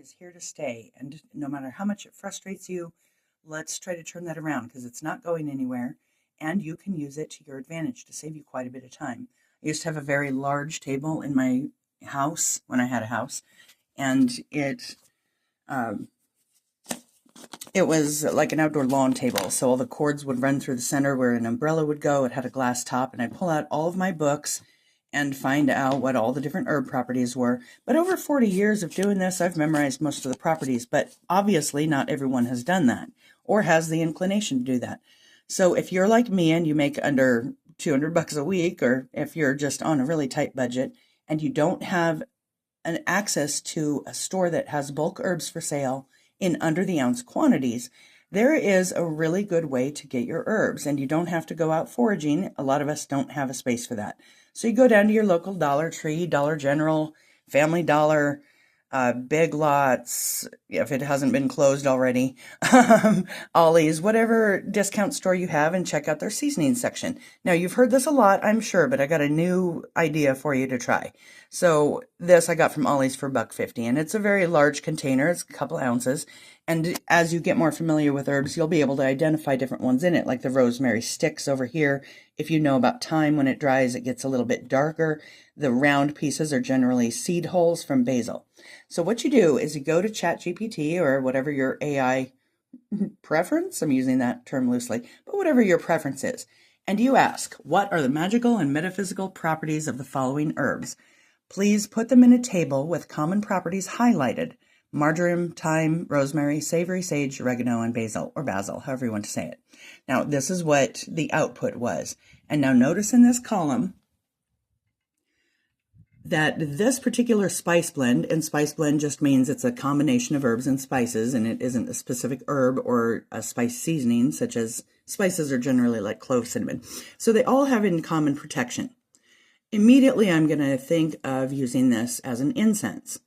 is here to stay. And no matter how much it frustrates you, let's try to turn that around because it's not going anywhere. And you can use it to your advantage to save you quite a bit of time. I used to have a very large table in my house when I had a house, and um, it was like an outdoor lawn table. So all the cords would run through the center where an umbrella would go. It had a glass top, and I'd pull out all of my books and find out what all the different herb properties were. But over 40 years of doing this, I've memorized most of the properties, but obviously not everyone has done that or has the inclination to do that. So if you're like me and you make under $200 a week, or if you're just on a really tight budget and you don't have an access to a store that has bulk herbs for sale in under the ounce quantities, there is a really good way to get your herbs, and you don't have to go out foraging. A lot of us don't have a space for that. So you go down to your local Dollar Tree, Dollar General, Family Dollar, Big Lots, if it hasn't been closed already, Ollie's, whatever discount store you have, and check out their seasoning section. Now, you've heard this a lot, I'm sure, but I got a new idea for you to try. So this I got from Ollie's for $1.50, and it's a very large container. It's a couple ounces. And as you get more familiar with herbs, you'll be able to identify different ones in it, like the rosemary sticks over here. If you know about thyme, when it dries, it gets a little bit darker. The round pieces are generally seed holes from basil. So what you do is you go to ChatGPT or whatever your AI preference, I'm using that term loosely, but whatever your preference is, and you ask, what are the magical and metaphysical properties of the following herbs? Please put them in a table with common properties highlighted: marjoram, thyme, rosemary, savory sage, oregano, and basil, or basil, however you want to say it. Now, this is what the output was. And now notice in this column that this particular spice blend, and spice blend just means it's a combination of herbs and spices, and it isn't a specific herb or a spice seasoning, such as spices are generally like clove, cinnamon. So they all have in common protection. Immediately, I'm going to think of using this as an incense.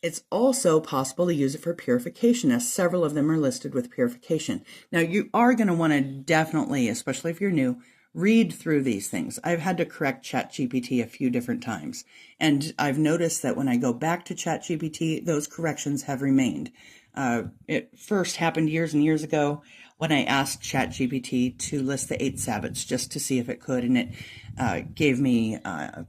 It's also possible to use it for purification, as several of them are listed with purification. Now, you are going to want to definitely, especially if you're new, read through these things. I've had to correct ChatGPT a few different times, and I've noticed that when I go back to ChatGPT, those corrections have remained. It first happened years and years ago when I asked ChatGPT to list the 8 Sabbats just to see if it could, and it gave me,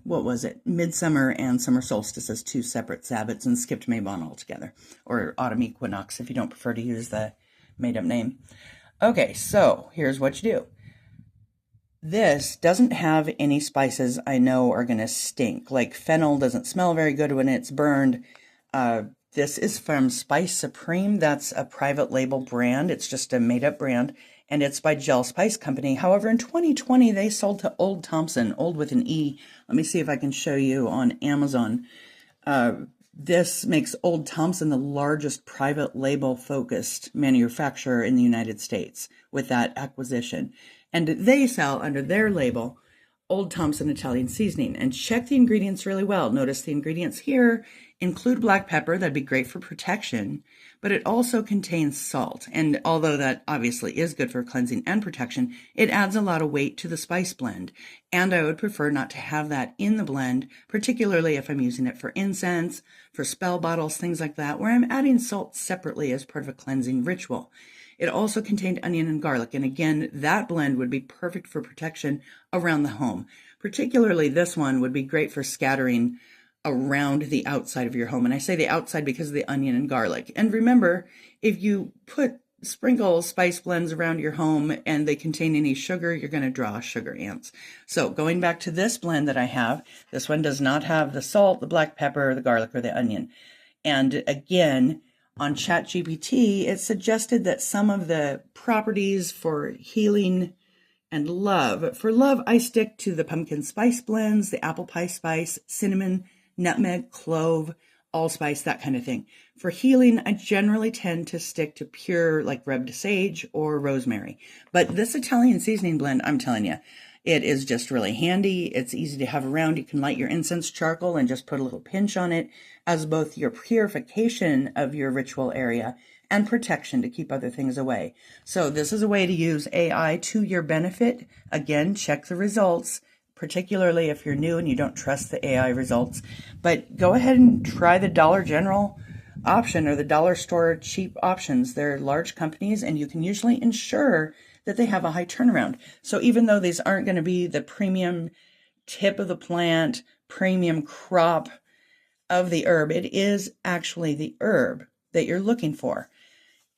what was it, midsummer and summer solstice as 2 separate Sabbats and skipped Mabon altogether, or autumn equinox if you don't prefer to use the made-up name. Okay, so here's what you do. This doesn't have any spices I know are going to stink. Like fennel doesn't smell very good when it's burned. This is from Spice Supreme. That's a private label brand. It's just a made-up brand, and it's by Gel Spice Company. However, in 2020, they sold to Old Thompson, old with an E. Let me see if I can show you on Amazon. This makes Old Thompson the largest private label-focused manufacturer in the United States with that acquisition. And they sell under their label Old Thompson Italian Seasoning. And check the ingredients really well. Notice the ingredients here include black pepper. That'd be great for protection, but it also contains salt. And although that obviously is good for cleansing and protection, it adds a lot of weight to the spice blend. And I would prefer not to have that in the blend, particularly if I'm using it for incense, for spell bottles, things like that, where I'm adding salt separately as part of a cleansing ritual. It also contained onion and garlic, and again, that blend would be perfect for protection around the home. Particularly this one would be great for scattering around the outside of your home. And I say the outside because of the onion and garlic. And remember, if you sprinkle spice blends around your home and they contain any sugar, you're going to draw sugar ants. So going back to this blend that I have, this one does not have the salt, the black pepper, the garlic, or the onion. And again, on ChatGPT, it suggested that some of the properties for healing and love. For love, I stick to the pumpkin spice blends, the apple pie spice, cinnamon, nutmeg, clove, allspice, that kind of thing. For healing, I generally tend to stick to pure, like rubbed sage or rosemary. But this Italian seasoning blend, I'm telling you, it is just really handy. It's easy to have around. You can light your incense charcoal and just put a little pinch on it as both your purification of your ritual area and protection to keep other things away. So this is a way to use AI to your benefit. Again, check the results, particularly if you're new and you don't trust the AI results. But go ahead and try the Dollar General option are the dollar store cheap options. They're large companies, and you can usually ensure that they have a high turnaround. So even though these aren't going to be the premium tip of the plant, premium crop of the herb, it is actually the herb that you're looking for.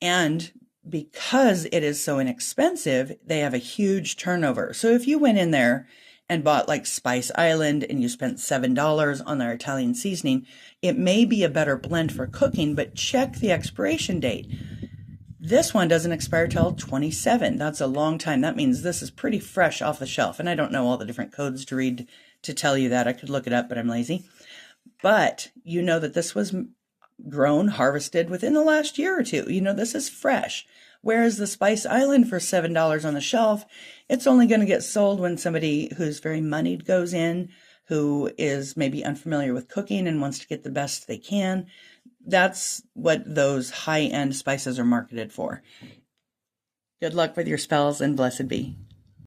And because it is so inexpensive, they have a huge turnover. So if you went in there and bought like Spice Island and you spent $7 on their Italian seasoning, it may be a better blend for cooking, but check the expiration date. This one doesn't expire till 27. That's a long time. That means this is pretty fresh off the shelf. And I don't know all the different codes to read to tell you that. I could look it up, but I'm lazy. But you know that this was grown, harvested within the last year or two. You know, this is fresh. Whereas the Spice Island for $7 on the shelf, it's only going to get sold when somebody who's very moneyed goes in, who is maybe unfamiliar with cooking and wants to get the best they can. That's what those high-end spices are marketed for. Good luck with your spells, and blessed be.